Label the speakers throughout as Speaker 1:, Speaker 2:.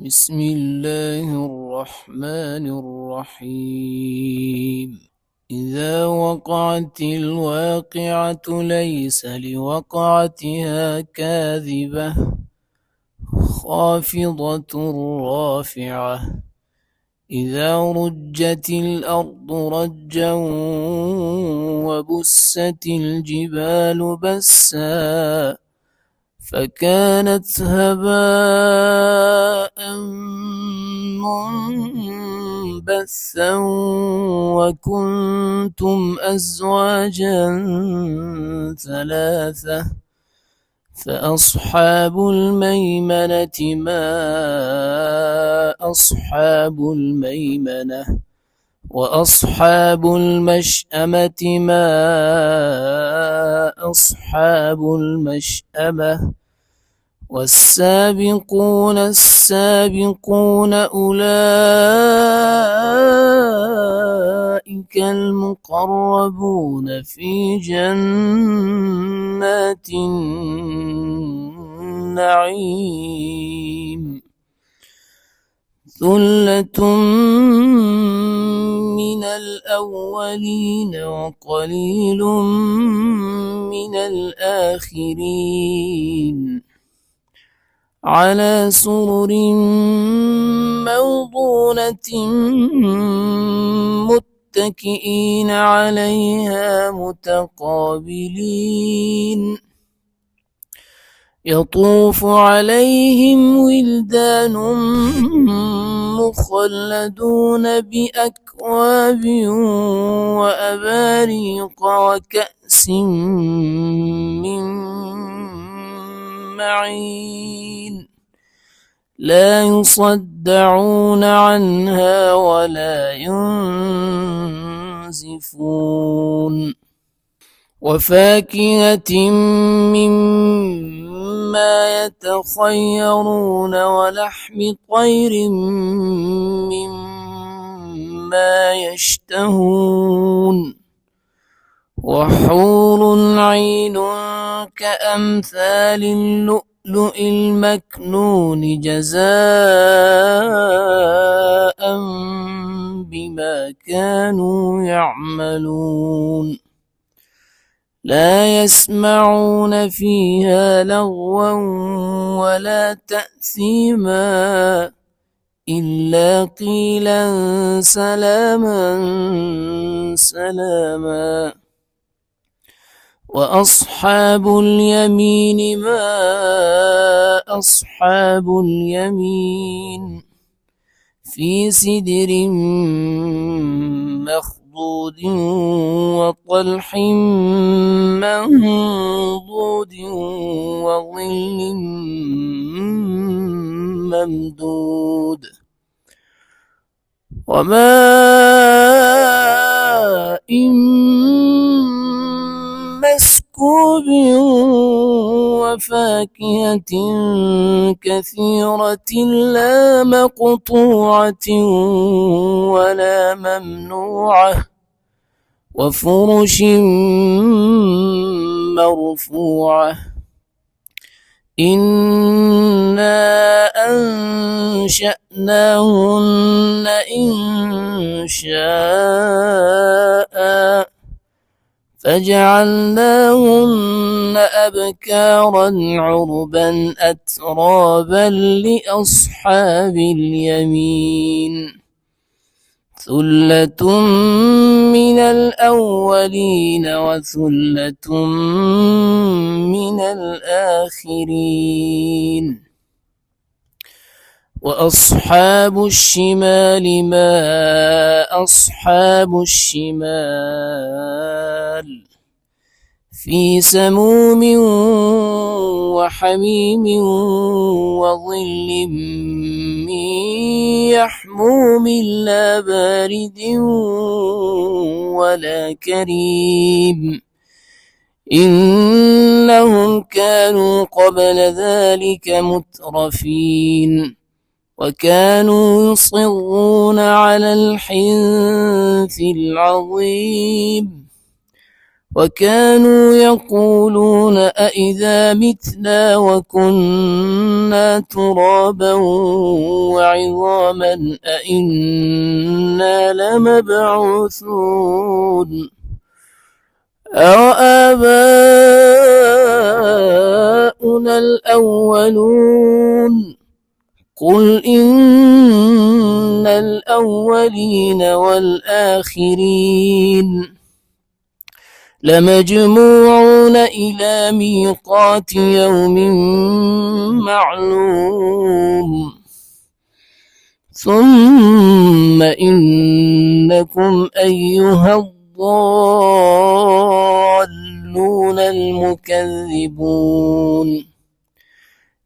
Speaker 1: بسم الله الرحمن الرحيم. إذا وقعت الواقعة ليس لوقعتها كاذبة خافضة رافعة. إذا رجت الأرض رجا وبست الجبال بسا فكانت هباء منبثا وكنتم أزواجا ثلاثة فأصحاب الميمنة ما أصحاب الميمنة وأصحاب المشأمة ما أصحاب المشأمة والسابقون السابقون أولئك المقربون في جنات النعيم. ثلة من الأولين وقليل من الآخرين على سرر موضونة متكئين عليها متقابلين يطوف عليهم ولدان مخلدون بأكواب وأباريق وكأس من معين لا يصدعون عنها ولا ينزفون وفاكهة مما يتخيرون ولحم طير مما يشتهون وحور عين كأمثال اللؤلؤ المكنون جزاء بما كانوا يعملون لا يسمعون فيها لغوا ولا تأثيما إلا قيلا سلاما سلاما. وأصحاب اليمين ما أصحاب اليمين في سدر مخضود وطلح منضود وظل ممدود وماء مسكوب وفاكهة كثيرة لا مقطوعة ولا ممنوعة وفرش مرفوعة. إنا أنشأناهن إنشاء فجعلناهن أبكارا عربا أترابا لأصحاب اليمين ثلة من الأولين وثلة من الآخرين. وأصحاب الشمال ما أصحاب الشمال في سموم وحميم وظل من يحموم لا بارد ولا كريم إنهم كانوا قبل ذلك مترفين وكانوا يصرون على الحنث العظيم وكانوا يقولون أإذا متنا وكنا ترابا وعظاما أإنا لمبعوثون أوآباؤنا الأولون قل إن الأولين والآخرين لمجموعون إلى ميقات يوم معلوم ثم إنكم أيها الضالون المكذبون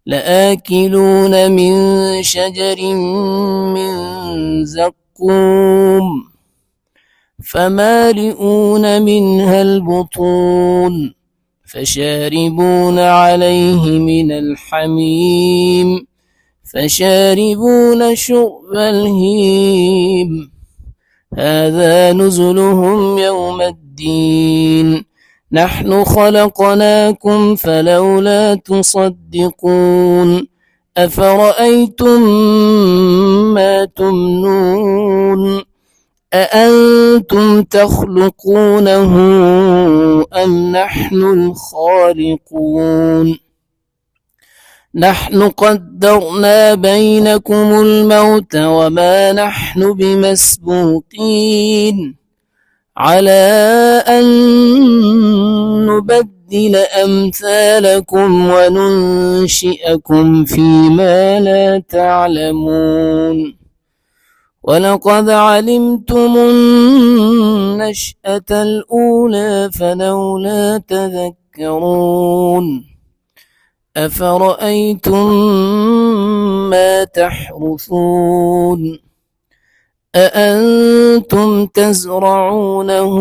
Speaker 1: لآكلون من شجر من زقوم فمالئون منها البطون فشاربون عليه من الحميم فشاربون شرب الهيم هذا نزلهم يوم الدين نحن خلقناكم فلولا تصدقون أفرأيتم ما تمنون أأنتم تخلقونه أم نحن الخالقون نحن قدرنا بينكم الموت وما نحن بمسبوقين على أن نبدل أمثالكم وننشئكم فيما لا تعلمون ولقد علمتم النشأة الأولى فلولا تذكرون أفرأيتم ما تحرثون أأنتم تزرعونه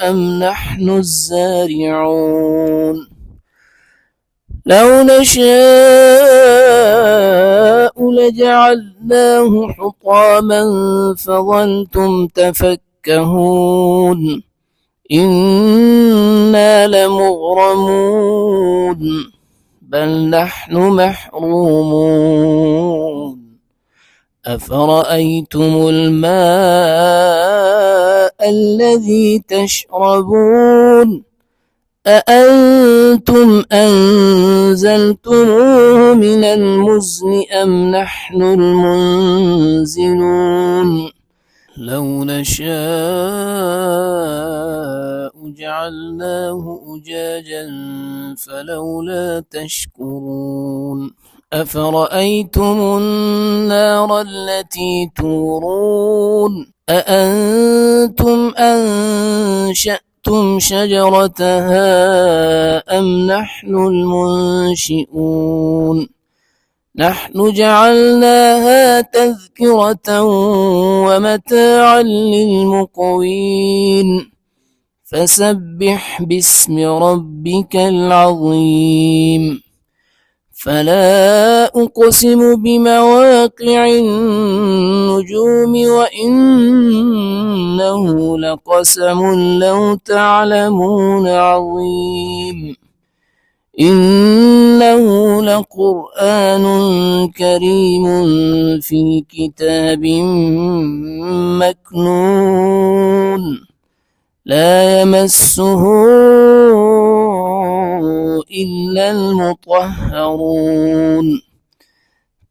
Speaker 1: أم نحن الزارعون لو نشاء لجعلناه حطاما فظلتم تفكهون إنا لمغرمون بل نحن محرومون أفرأيتم الماء الذي تشربون أأنتم أنزلتموه من المزن أم نحن المنزلون لو نشاء جعلناه أجاجا فلولا تشكرون أفرأيتم النار التي تورون أأنتم أنشأتم شجرتها أم نحن المنشئون نحن جعلناها تذكرة ومتاعا للمقوين فسبح باسم ربك العظيم فلا أقسم بمواقع النجوم وإنه لقسم لو تعلمون عظيم إنه لقرآن كريم في كتاب مكنون لا يمسه إلا المطهرون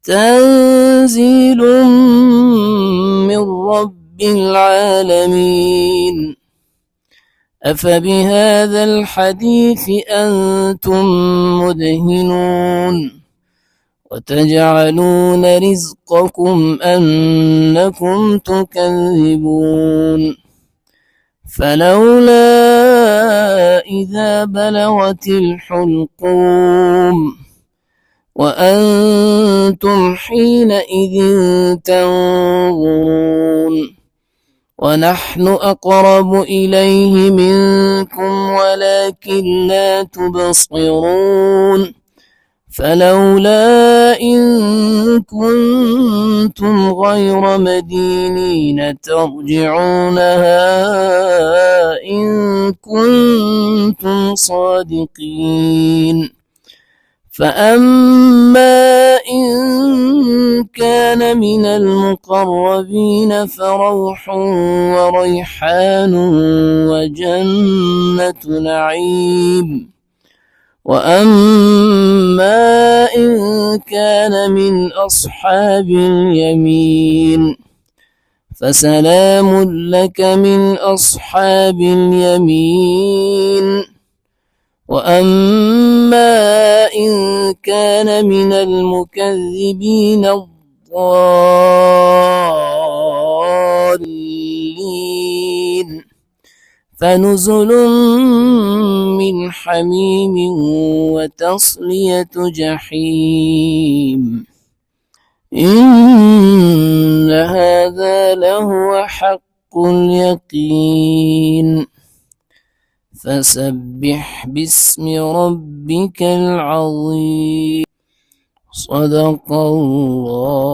Speaker 1: تنزيل من رب العالمين أفبهذا الحديث أنتم مدهنون وتجعلون رزقكم أنكم تكذبون فلولا إذا بلغت الحلقوم وأنتم حينئذ تنظرون ونحن أقرب إليه منكم ولكن لا تبصرون فلولا إن كنتم غير مدينين ترجعونها إن كنتم صادقين. فأما إن كان من المقربين فروح وريحان وجنة نعيم. وأما إن كان من أصحاب اليمين فسلام لك من أصحاب اليمين. وأما إن كان من المكذبين الضالين فنزل من حميم وتصلية جحيم. إن هذا لهو حق اليقين. فسبح باسم ربك العظيم. صدق الله.